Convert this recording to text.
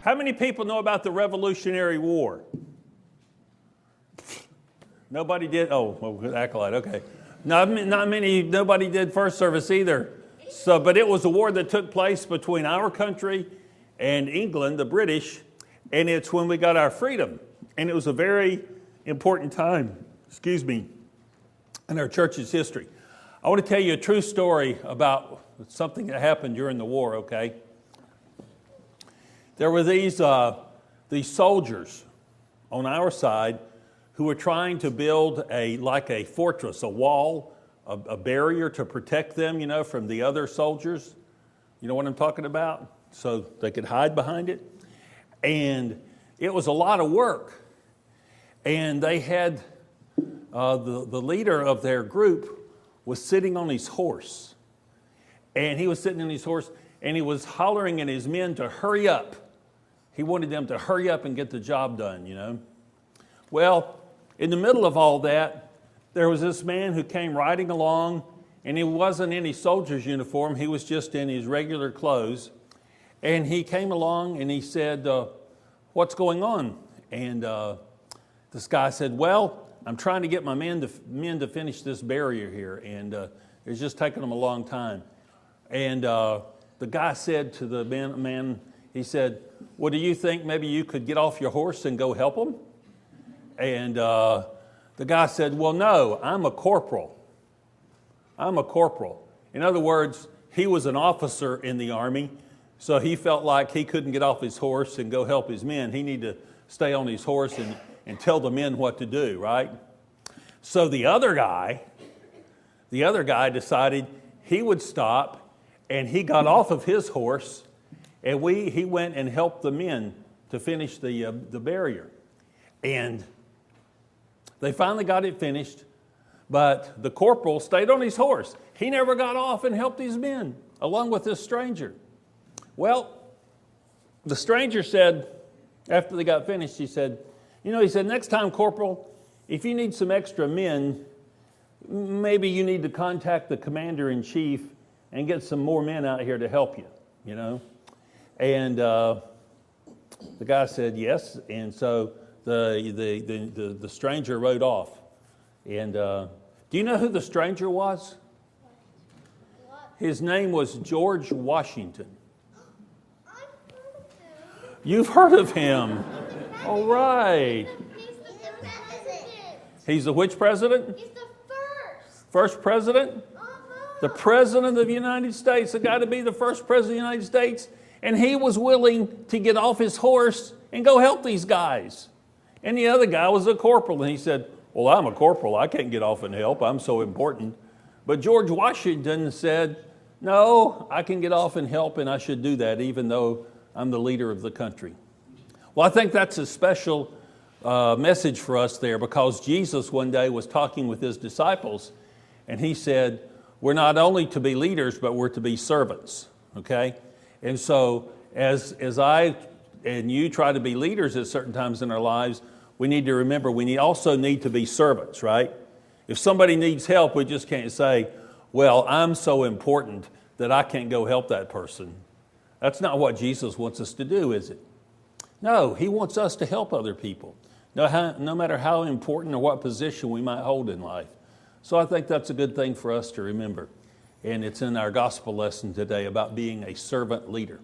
How many people know about the Revolutionary War? Nobody did? Oh, well, acolyte, okay. Not many, nobody did first service either. So, but it was a war that took place between our country and England, the British, and it's when we got our freedom. And it was a very important time, in our church's history. I want to tell you a true story about something that happened during the war, okay? There were these soldiers on our side who were trying to build like a fortress, a wall, a barrier to protect them, from the other soldiers. You know what I'm talking about? So they could hide behind it. And it was a lot of work. And they had, the leader of their group was sitting on his horse. And he was sitting on his horse and he was hollering at his men to hurry up. He wanted them to hurry up and get the job done, Well, in the middle of all that, there was this man who came riding along, and he wasn't in his soldier's uniform. He was just in his regular clothes. And he came along and he said, what's going on? And this guy said, well, I'm trying to get my men to finish this barrier here, and it's just taking them a long time. And the guy said to the man, he said, well, do you think maybe you could get off your horse and go help them? And the guy said, well, no, I'm a corporal. I'm a corporal. In other words, he was an officer in the army, so he felt like he couldn't get off his horse and go help his men. He needed to stay on his horse and tell the men what to do, right? So the other guy decided he would stop, and he got off of his horse, and he went and helped the men to finish the barrier. And they finally got it finished, but the corporal stayed on his horse. He never got off and helped his men, along with this stranger. Well, the stranger said, after they got finished, he said, next time, Corporal, if you need some extra men, maybe you need to contact the commander-in-chief and get some more men out here to help you, And the guy said yes, and so the stranger rode off. And do you know who the stranger was? His name was George Washington. You've heard of him. All right. He's the president. He's the which president? He's the first. First president? The president of the United States, the guy to be the first president of the United States. And he was willing to get off his horse and go help these guys. And the other guy was a corporal. And he said, well, I'm a corporal. I can't get off and help. I'm so important. But George Washington said, no, I can get off and help, and I should do that even though I'm the leader of the country. Well, I think that's a special message for us there, because Jesus one day was talking with his disciples, and he said, we're not only to be leaders, but we're to be servants, okay? And so as I and you try to be leaders at certain times in our lives, we need to remember we also need to be servants, right? If somebody needs help, we just can't say, well, I'm so important that I can't go help that person. That's not what Jesus wants us to do, is it? No, he wants us to help other people, no matter how important or what position we might hold in life. So I think that's a good thing for us to remember. And it's in our gospel lesson today about being a servant leader.